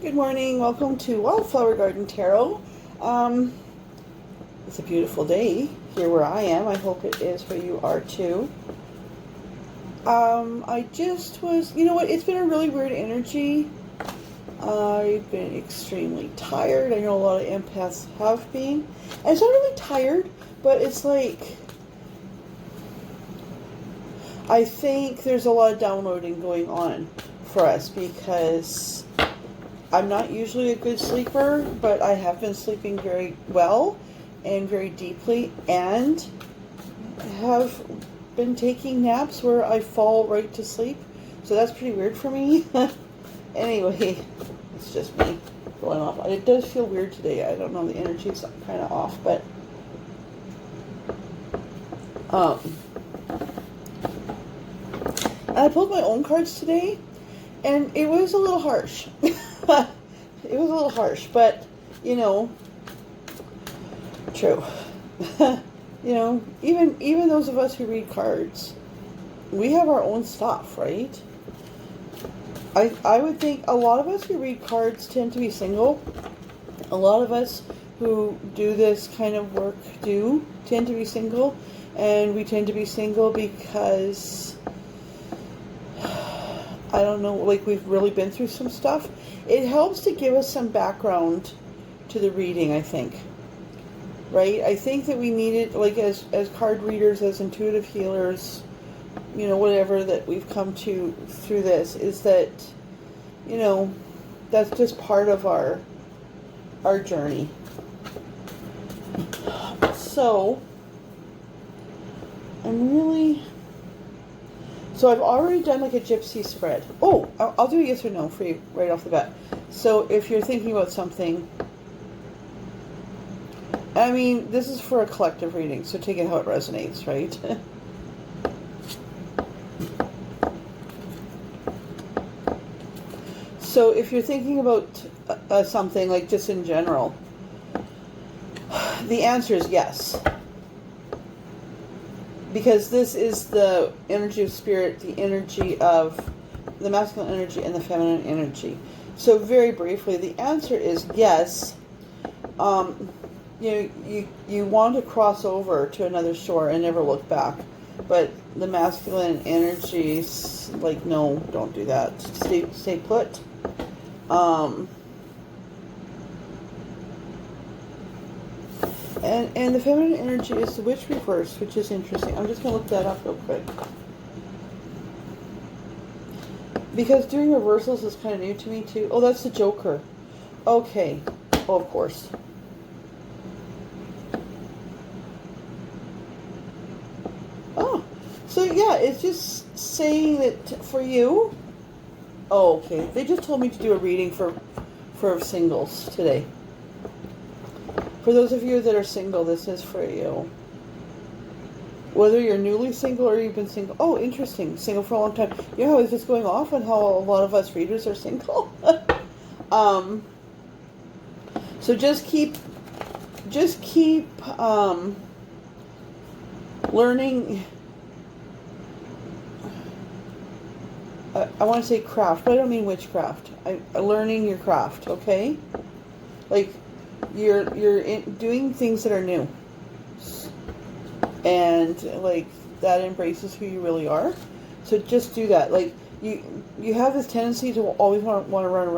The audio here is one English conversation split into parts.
Good morning. Welcome to Wildflower Garden Tarot. Um, it's a beautiful day here where I am. I hope it is where you are too. I just was, you know what? It's been a really weird energy. I've been extremely tired. I know a lot of empaths have been. And it's not really tired, but it's like, I think there's a lot of downloading going on for us because I'm not usually a good sleeper, but I have been sleeping very well and very deeply and have been taking naps where I fall right to sleep. So that's pretty weird for me. Anyway, it's just me going off. It does feel weird today. I don't know, the energy's kind of off, but and I pulled my own cards today, and it was a little harsh. It was a little harsh, but, you know, true. You know, even those of us who read cards, we have our own stuff, right? I would think a lot of us who read cards tend to be single. A lot of us who do this kind of work do tend to be single, and we tend to be single because I don't know, like we've really been through some stuff. It helps to give us some background to the reading, I think. Right? I think that we need it, like as card readers, as intuitive healers, you know, whatever that we've come to through this, is that, you know, that's just part of our journey. So, So I've already done like a gypsy spread. Oh, I'll do a yes or no for you right off the bat. So if you're thinking about something, I mean, this is for a collective reading, so take it how it resonates, right? So if you're thinking about something, like just in general, the answer is yes. Because this is the energy of spirit, the energy of the masculine energy and the feminine energy. So very briefly, the answer is yes. You want to cross over to another shore and never look back. But the masculine energies, like, no, don't do that. Stay put. And the feminine energy is the witch reverse, which is interesting. I'm just going to look that up real quick. Because doing reversals is kind of new to me too. Oh, that's the Joker. Okay. Oh, of course. Oh, so yeah, it's just saying that for you. Oh, okay. They just told me to do a reading for singles today. For those of you that are single, this is for you. Whether you're newly single or you've been single. Oh, interesting. Single for a long time. You know, I was just going off on how a lot of us readers are single. So just keep learning. I want to say craft, but I don't mean witchcraft. Learning your craft, okay? Like, you're doing things that are new, and like that embraces who you really are. So just do that. Like you have this tendency to always want to run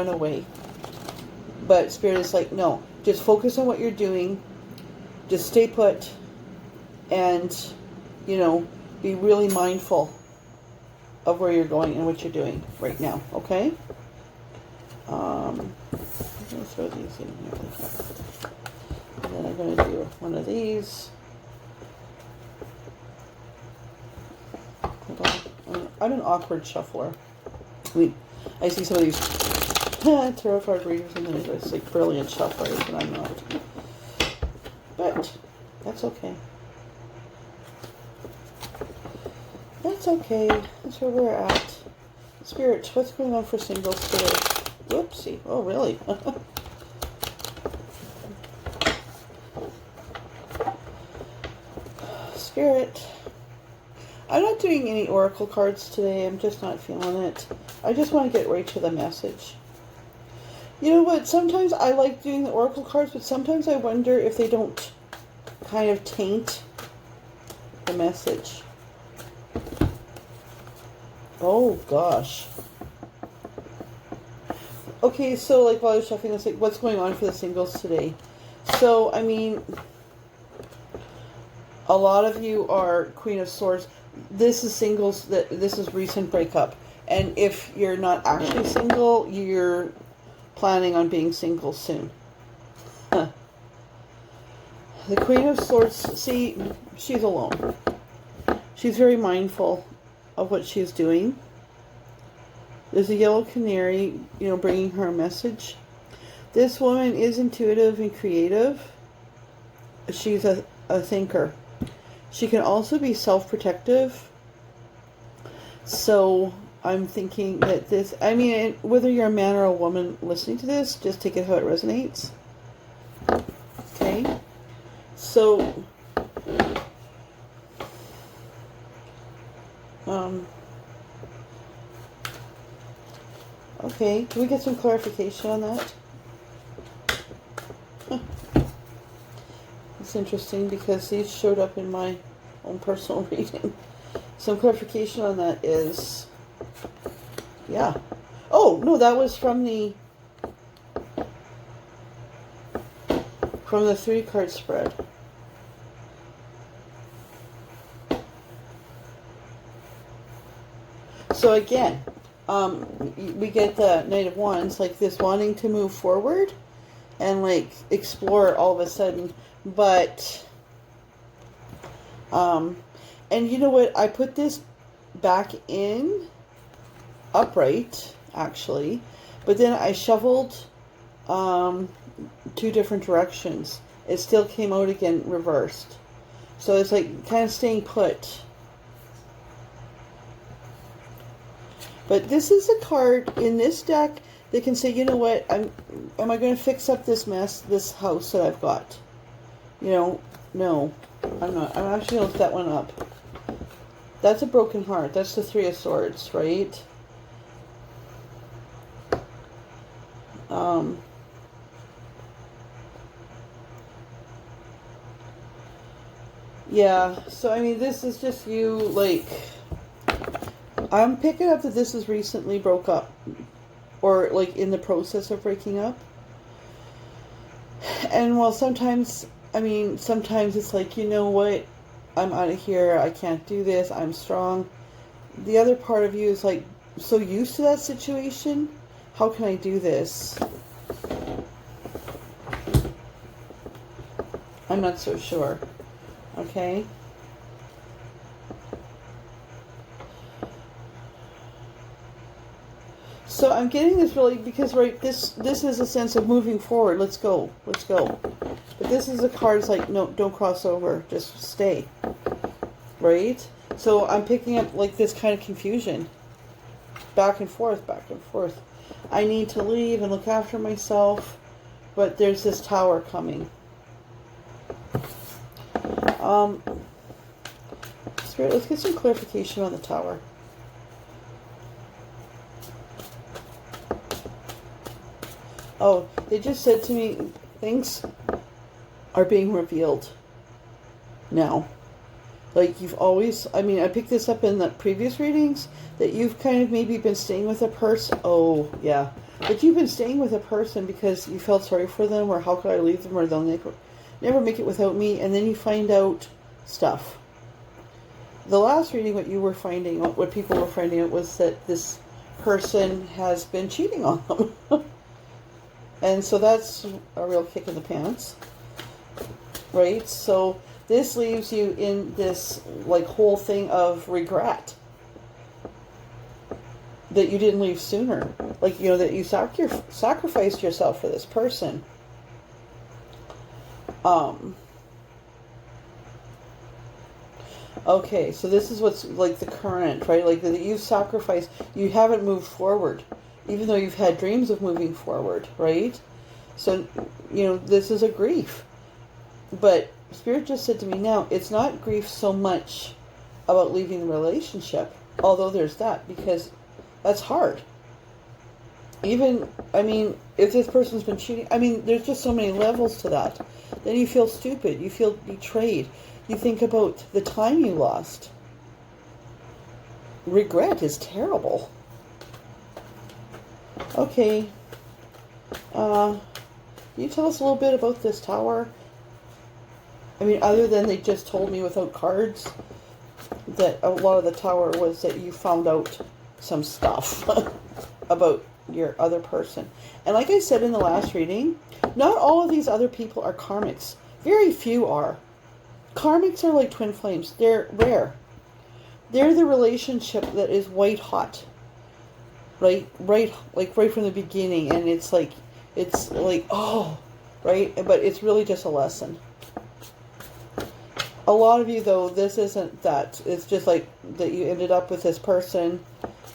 away, but spirit is like, no, just focus on what you're doing, just stay put, and you know, be really mindful of where you're going and what you're doing right now. Okay. I'm going to throw these in here. And then I'm going to do one of these. Hold on. I'm an awkward shuffler. I mean, I see some of these tarot card readers and then there's like brilliant shufflers, and I'm not. But that's okay. That's okay. That's where we're at. Spirit, what's going on for single spirit? Whoopsie. Oh, really? Spirit. I'm not doing any oracle cards today. I'm just not feeling it. I just want to get right to the message. You know what? Sometimes I like doing the oracle cards, but sometimes I wonder if they don't kind of taint the message. Oh, gosh. Okay, so like while I was shuffling this, like what's going on for the singles today? So, I mean, a lot of you are Queen of Swords. This is singles, this is recent breakup. And if you're not actually single, you're planning on being single soon. Huh. The Queen of Swords, see, she's alone. She's very mindful of what she's doing. There's a yellow canary, you know, bringing her a message. This woman is intuitive and creative. She's a thinker. She can also be self-protective. So I'm thinking that this, I mean, whether you're a man or a woman listening to this, just take it how it resonates. Okay? So, okay, can we get some clarification on that? It's interesting because these showed up in my own personal reading. Some clarification on that is, yeah. Oh, no, that was from the 3-card spread. So again, we get the Knight of Wands, like this wanting to move forward and like explore all of a sudden, but and you know what, I put this back in upright actually, but then I shuffled 2 different directions. It still came out again reversed, so it's like kind of staying put. But this is a card in this deck that can say, you know what, am I going to fix up this mess, this house that I've got? You know, no, I'm not. I'm actually going to look that one up. That's a broken heart. That's the 3 of Swords, right? Yeah, so I mean, this is just you, like, I'm picking up that this is recently broke up, or like in the process of breaking up. And while sometimes, I mean, sometimes it's like, you know what, I'm out of here, I can't do this, I'm strong. The other part of you is like so used to that situation, how can I do this? I'm not so sure. Okay. So I'm getting this really because, right, this is a sense of moving forward. Let's go. Let's go. But this is a card that's like, no, don't cross over. Just stay. Right? So I'm picking up like this kind of confusion. Back and forth, back and forth. I need to leave and look after myself, but there's this tower coming. Spirit, let's get some clarification on the tower. Oh, they just said to me, things are being revealed now. Like you've always, I mean, I picked this up in the previous readings, that you've kind of maybe been staying with a person. Oh, yeah. But you've been staying with a person because you felt sorry for them, or how could I leave them, or they'll never make it without me, and then you find out stuff. The last reading, what you were finding out, what people were finding out, was that this person has been cheating on them. And so that's a real kick in the pants, right? So this leaves you in this like whole thing of regret that you didn't leave sooner. Like, you know, that you sacrificed yourself for this person. Okay, so this is what's like the current, right? Like that you've sacrificed, you haven't moved forward, even though you've had dreams of moving forward, right? So, you know, this is a grief. But Spirit just said to me now, it's not grief so much about leaving the relationship, although there's that, because that's hard. Even, I mean, if this person's been cheating, I mean, there's just so many levels to that. Then you feel stupid. You feel betrayed. You think about the time you lost. Regret is terrible. Okay. Can you tell us a little bit about this tower? I mean, other than they just told me without cards that a lot of the tower was that you found out some stuff about your other person. And like I said in the last reading, not all of these other people are karmics. Very few are. Karmics are like twin flames. They're rare. They're the relationship that is white hot. Right from the beginning, and it's like, oh, right? But it's really just a lesson. A lot of you, though, this isn't that. It's just like that you ended up with this person,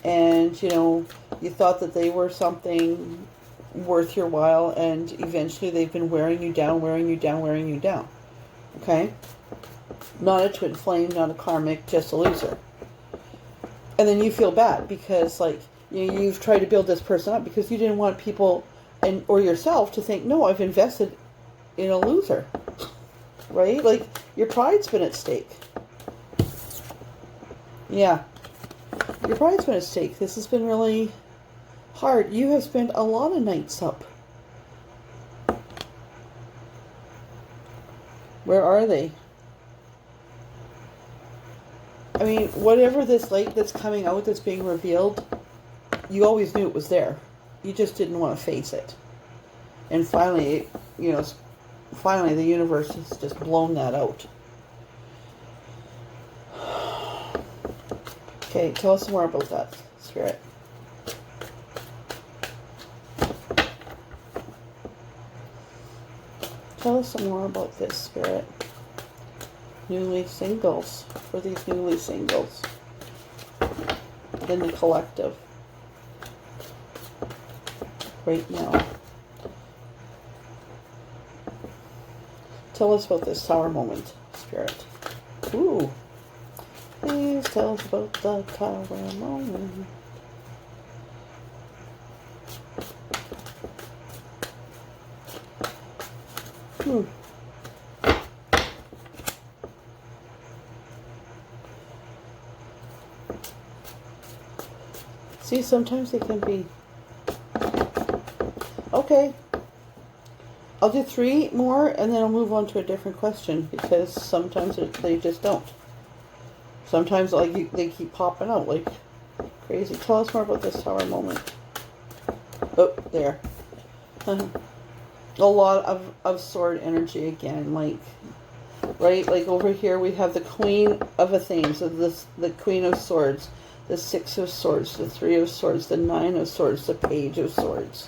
and, you know, you thought that they were something worth your while, and eventually they've been wearing you down, wearing you down, wearing you down. Okay? Not a twin flame, not a karmic, just a loser. And then you feel bad because, like, you've tried to build this person up because you didn't want people or yourself to think, no, I've invested in a loser. Right? Like, your pride's been at stake. Yeah. Your pride's been at stake. This has been really hard. You have spent a lot of nights up. Where are they? I mean, whatever this light that's coming out that's being revealed, you always knew it was there. You just didn't want to face it. And finally, you know, finally the universe has just blown that out. Okay, tell us more about that, Spirit. Tell us some more about this, Spirit. Newly singles, for these newly singles in the collective right now. Tell us about this tower moment, Spirit. Ooh. Please tell us about the tower moment. See, sometimes they can be... Okay. I'll do 3 more and then I'll move on to a different question because sometimes they just don't. Sometimes they keep popping out like crazy. Tell us more about this tower moment. Oh, there. A lot of sword energy again, like, right? Like over here we have the Queen of Athens, so the Queen of Swords, the 6 of Swords, the 3 of Swords, the 9 of Swords, the Page of Swords.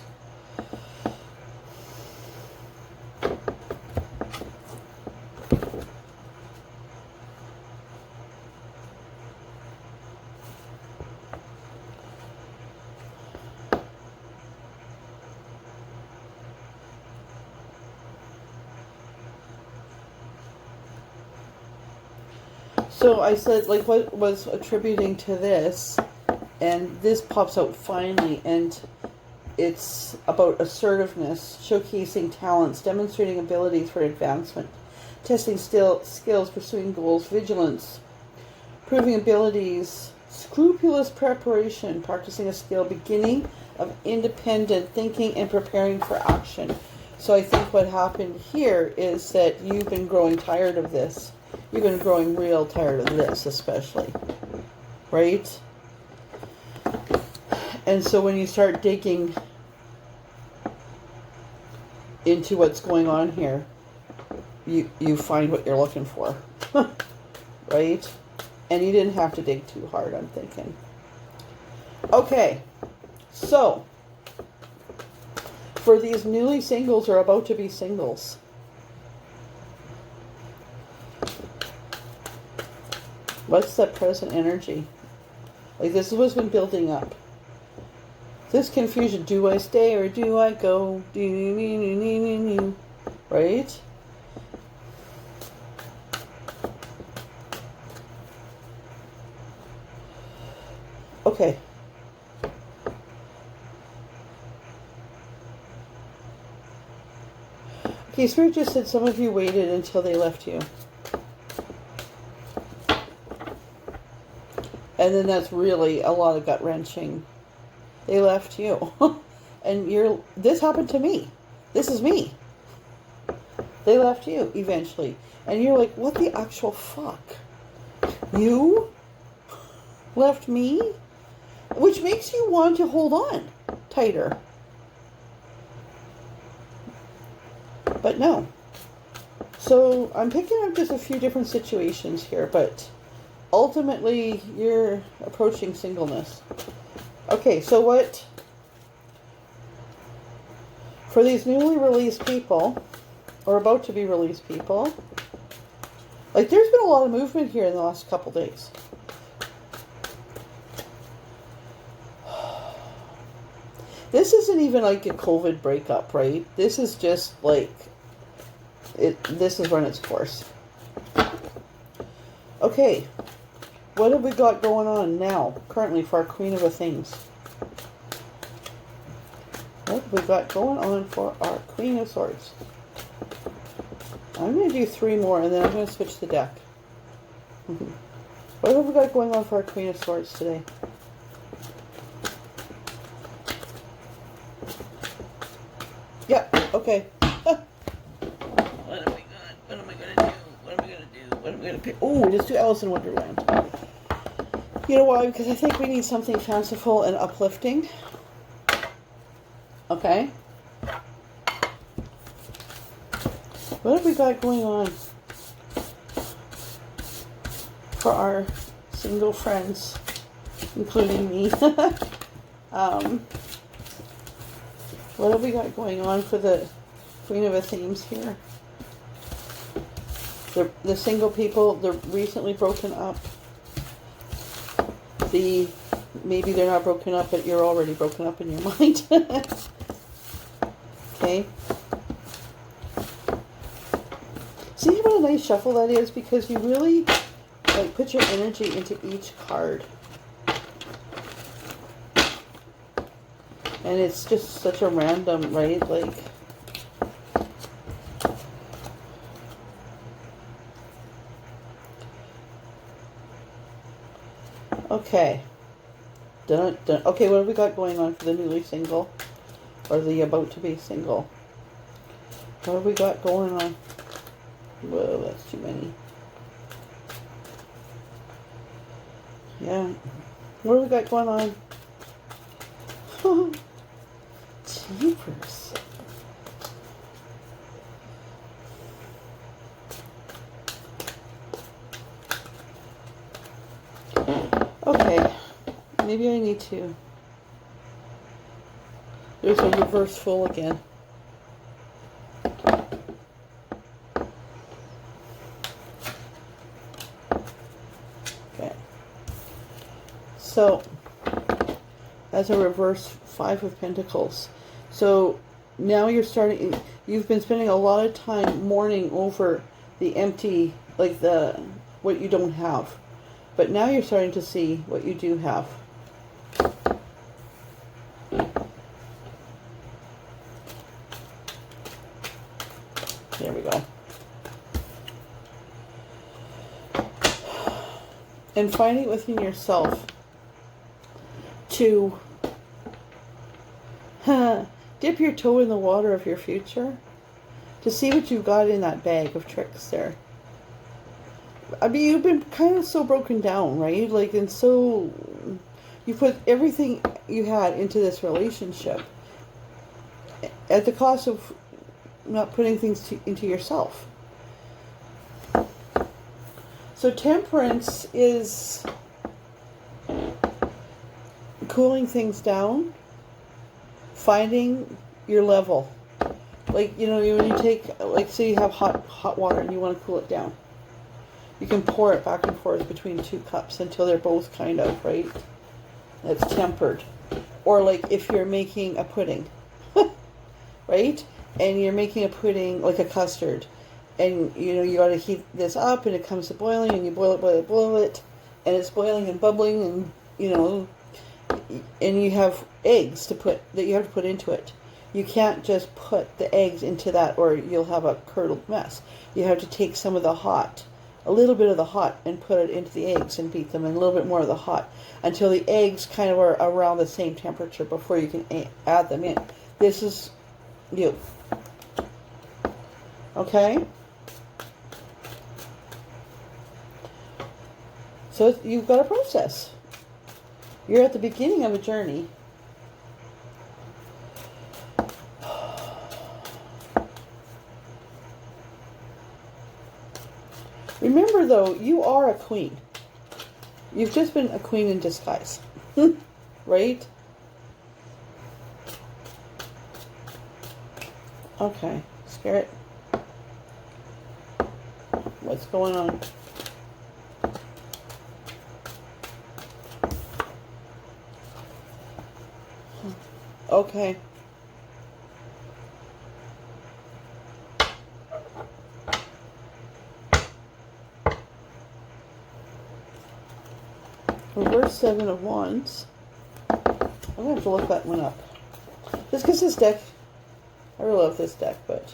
So I said, like, what was attributing to this, and this pops out finally, and it's about assertiveness, showcasing talents, demonstrating abilities for advancement, testing skills, pursuing goals, vigilance, proving abilities, scrupulous preparation, practicing a skill, beginning of independent thinking, and preparing for action. So I think what happened here is that you've been growing tired of this. You've been growing real tired of this, especially. Right? And so when you start digging into what's going on here, you find what you're looking for. Right? And you didn't have to dig too hard, I'm thinking. Okay. So, for these newly singles or about to be singles, what's that present energy? Like, this is what's been building up. This confusion, do I stay or do I go? Right? Okay. Okay, Spirit just said some of you waited until they left you. And then that's really a lot of gut wrenching. They left you. And this happened to me. This is me. They left you eventually. And you're like, what the actual fuck? You left me? Which makes you want to hold on tighter. But no. So I'm picking up just a few different situations here, but ultimately you're approaching singleness. Okay, so what, for these newly released people, or about to be released people, like there's been a lot of movement here in the last couple days. This isn't even like a COVID breakup, right? This is just like, this has run its course. Okay, what have we got going on now, currently, for our Queen of Things? What have we got going on for our Queen of Swords? I'm going to do 3 more, and then I'm going to switch the deck. What have we got going on for our Queen of Swords today? Yep, okay. What have we got? What am I going to do? What am I going to do? What am I going to pick? Oh, just do Alice in Wonderland. You know why? Because I think we need something fanciful and uplifting. Okay. What have we got going on for our single friends, including me? What have we got going on for the Queen of Themes here? The single people, they're recently broken up. Maybe they're not broken up, but you're already broken up in your mind. Okay. See what a nice shuffle that is? Because you really like put your energy into each card. And it's just such a random, right? Like, okay. Dun, dun. Okay, what have we got going on for the newly single? Or the about to be single? What have we got going on? Whoa, that's too many. Yeah. What have we got going on? Jeepers. Okay. Maybe I need to. There's a reverse full again. Okay. So, as a reverse 5 of Pentacles. So, now you've been spending a lot of time mourning over the empty, like what you don't have. But now you're starting to see what you do have. There we go. And finding within yourself to dip your toe in the water of your future, to see what you've got in that bag of tricks there. I mean, you've been kind of so broken down, right? Like, and so you put everything you had into this relationship at the cost of not putting things into yourself. So Temperance is cooling things down, finding your level. Like, you know, when you take, like, say you have hot water and you want to cool it down. You can pour it back and forth between 2 cups until they're both kind of, right? It's tempered. Or like if you're making a pudding, right? And you're making a pudding, like a custard. And, you know, you got to heat this up and it comes to boiling and you boil it. And it's boiling and bubbling and, you know, and you have eggs that you have to put into it. You can't just put the eggs into that or you'll have a curdled mess. You have to take some of the hot, a little bit of the hot, and put it into the eggs and beat them, and a little bit more of the hot until the eggs kind of are around the same temperature before you can add them in. This is you. Okay? So you've got a process. You're at the beginning of a journey. Remember, though, you are a queen. You've just been a queen in disguise. Right? Okay. Spirit. What's going on? Okay. Reverse 7 of Wands. I'm going to have to look that one up. Just because this deck, I really love this deck, but...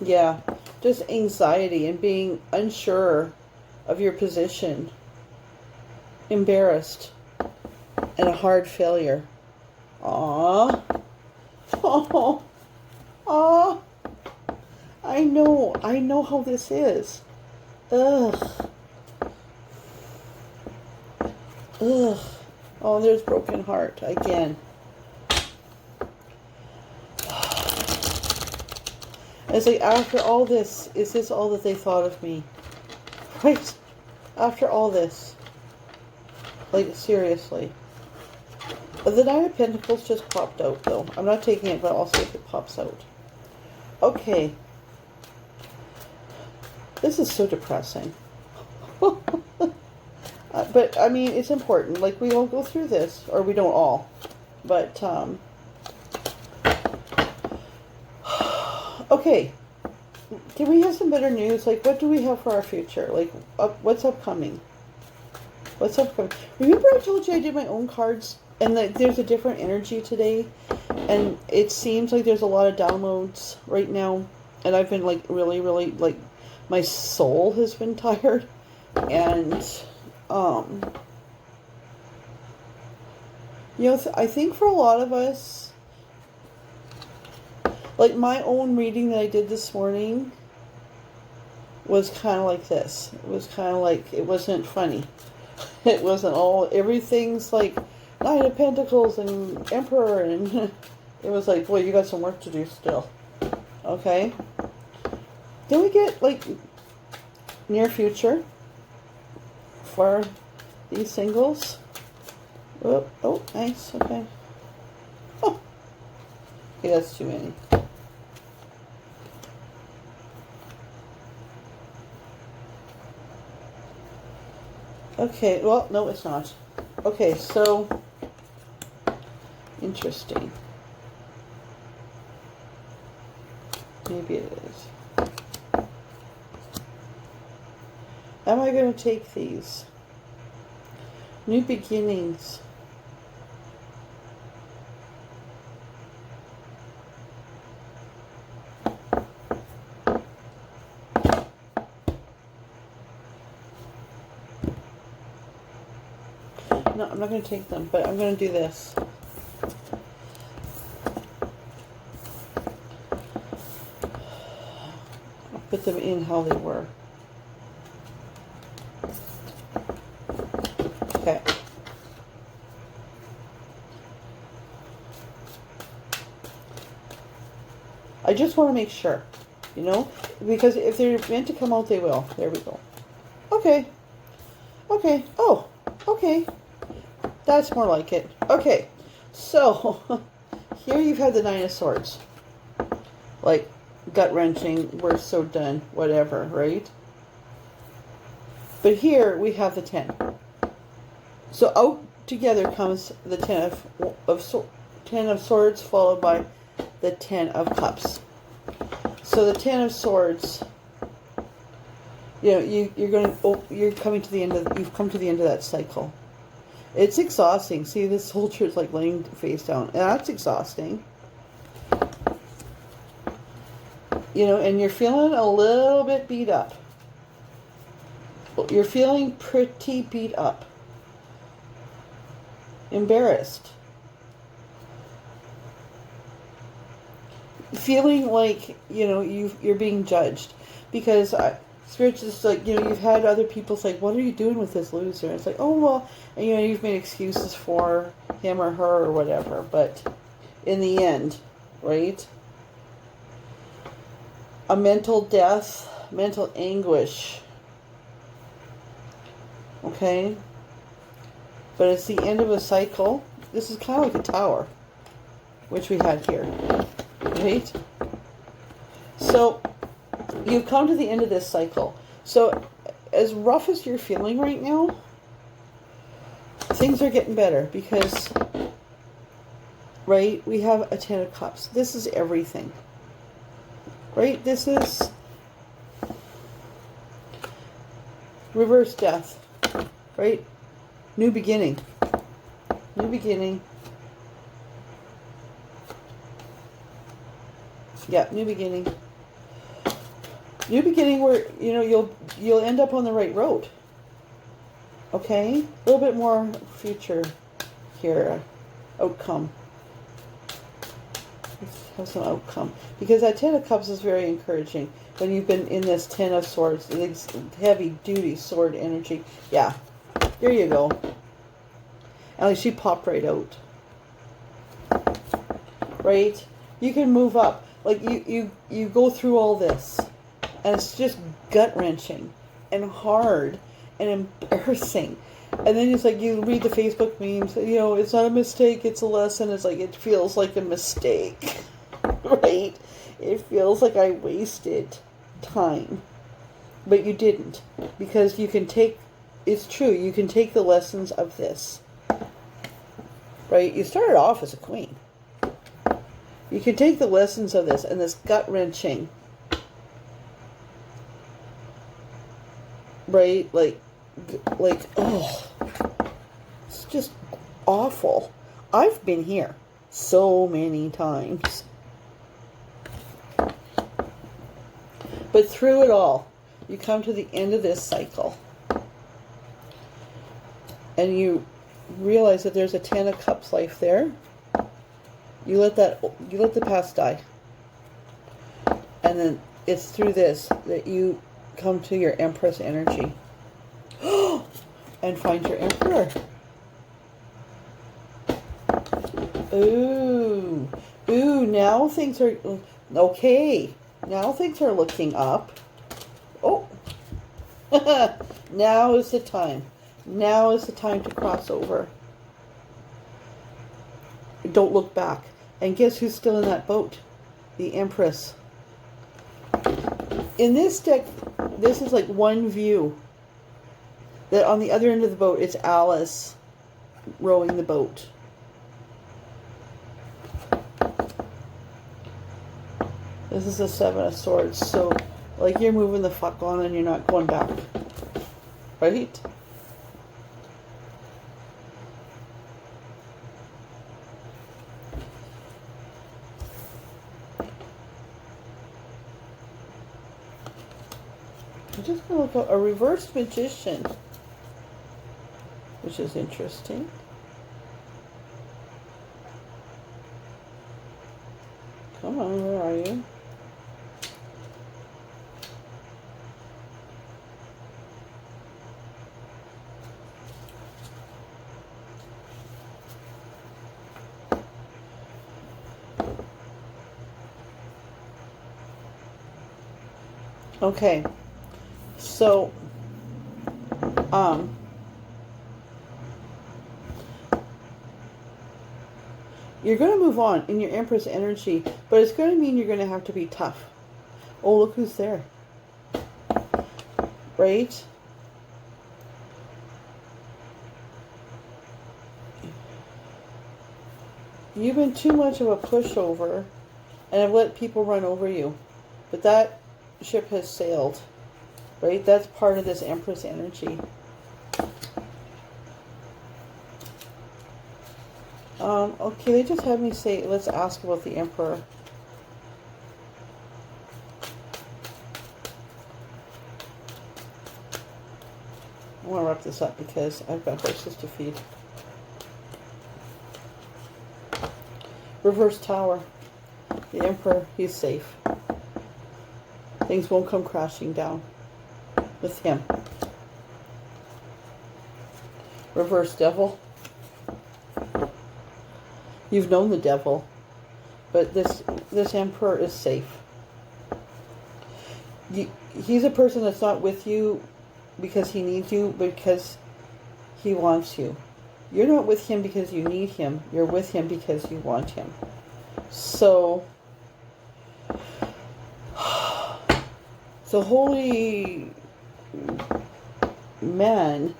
yeah, just anxiety and being unsure of your position. Embarrassed. And a hard failure. Aww. Oh. Oh, I know how this is. Ugh. Ugh. Oh, there's broken heart again. It's like, after all this, is this all that they thought of me? Right? After all this. Like, seriously. The Nine of Pentacles just popped out, though. I'm not taking it, but I'll see if it pops out. Okay. This is so depressing. But, I mean, it's important. Like, we all go through this. Or we don't all. But, okay. Can we have some better news? Like, what do we have for our future? Like, what's upcoming? What's upcoming? Remember I told you I did my own cards? And there's a different energy today, and it seems like there's a lot of downloads right now, and I've been like really, like, my soul has been tired, and you know, I think for a lot of us, like my own reading that I did this morning was kind of like this. It was kind of like, it wasn't funny. It wasn't all, everything's like Nine of Pentacles and Emperor, and it was like, boy, you got some work to do still. Okay? Then we get, like, near future for these singles. Oh, nice, okay. Oh. Okay, that's too many. Okay, well, no, it's not. Okay, so... interesting. Maybe it is. Am I going to take these? New beginnings. No, I'm not going to take them, but I'm going to do this. Put them in how they were. Okay. I just want to make sure, you know, because if they're meant to come out, they will. There we go. Okay. Okay. Oh, okay. That's more like it. Okay. So, here you've had the Nine of Swords. Like, gut-wrenching, we're so done, whatever, right? But here we have the 10. So out together comes the 10 of Swords followed by the 10 of Cups. So the 10 of Swords You know, you're coming to the end of, you've come to the end of that cycle. It's exhausting. See, this soldier is like laying face down. And that's exhausting. You know, and you're feeling a little bit beat up. You're feeling pretty beat up. Embarrassed. Feeling like, you know, you're being judged. Because Spirit's just like, you know, you've had other people say, what are you doing with this loser? And it's like, oh, well, and, you know, you've made excuses for him or her or whatever. But in the end, right? A mental death, mental anguish. Okay? But it's the end of a cycle. This is kind of like a tower, which we had here. Right? So, you've come to the end of this cycle. So, as rough as you're feeling right now, things are getting better because, right, we have a Ten of Cups. This is everything. Right? This is reverse death. Right? New beginning. New beginning. Yeah, new beginning. New beginning where, you know, you'll end up on the right road. Okay? A little bit more future here. Outcome. Let's have some outcome. Because that Ten of Cups is very encouraging. When you've been in this Ten of Swords, this heavy duty sword energy. Yeah. There you go. And like she popped right out. Right? You can move up. Like you go through all this. And it's just gut-wrenching and hard and embarrassing. And then it's like you read the Facebook memes, you know, it's not a mistake, it's a lesson. It's like, it feels like a mistake, right? It feels like I wasted time. But you didn't. Because you can take, it's true, you can take the lessons of this. Right? You started off as a queen. You can take the lessons of this and this gut-wrenching. Right? Like, oh, it's just awful. I've been here so many times. But through it all, you come to the end of this cycle. And you realize that there's a Ten of Cups life there. You let the past die. And then it's through this that you come to your Empress energy. And find your Emperor. Ooh. Ooh, now things are okay. Now things are looking up. Oh. Now is the time. Now is the time to cross over. Don't look back. And guess who's still in that boat? The Empress. In this deck, this is like one view. That on the other end of the boat, it's Alice rowing the boat. This is the Seven of Swords. So, like, you're moving the fuck on and you're not going back. Right? I'm just going to look at a reverse magician, which is interesting. Come on, where are you? Okay. So, you're going to move on in your Empress energy, but it's going to mean you're going to have to be tough. Oh, look who's there. Right? You've been too much of a pushover, and have let people run over you. But that ship has sailed. right? That's part of this Empress energy. Okay, they just had me say, let's ask about the Emperor. I want to wrap this up because I've got horses to feed. Reverse Tower. The Emperor, he's safe. Things won't come crashing down with him. Reverse Devil. You've known the devil, but this Emperor is safe. He's a person that's not with you because he needs you, but because he wants you. You're not with him because you need him. You're with him because you want him. So, holy man,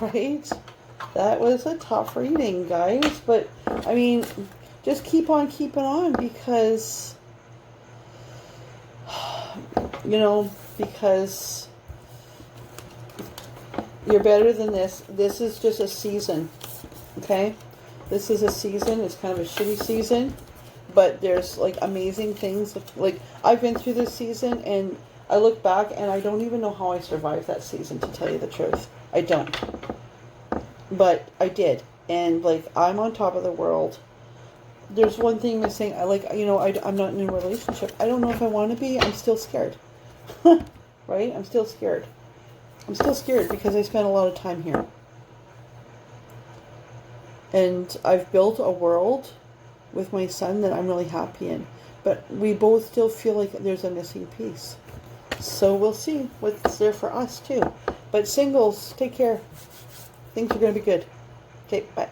right? That was a tough reading, guys. But, I mean, just keep on keeping on because, you know, because you're better than this. This is just a season, okay? This is a season. It's kind of a shitty season, but there's, like, amazing things. Like, I've been through this season, and I look back, and I don't even know how I survived that season, to tell you the truth. I don't. But I did. And, like, I'm on top of the world. There's one thing missing. I'm not in a relationship. I don't know if I want to be. I'm still scared. Right? I'm still scared. I'm still scared because I spent a lot of time here. And I've built a world with my son that I'm really happy in. But we both still feel like there's a missing piece. So we'll see what's there for us too. But singles, take care. Things are going to be good. Okay, bye.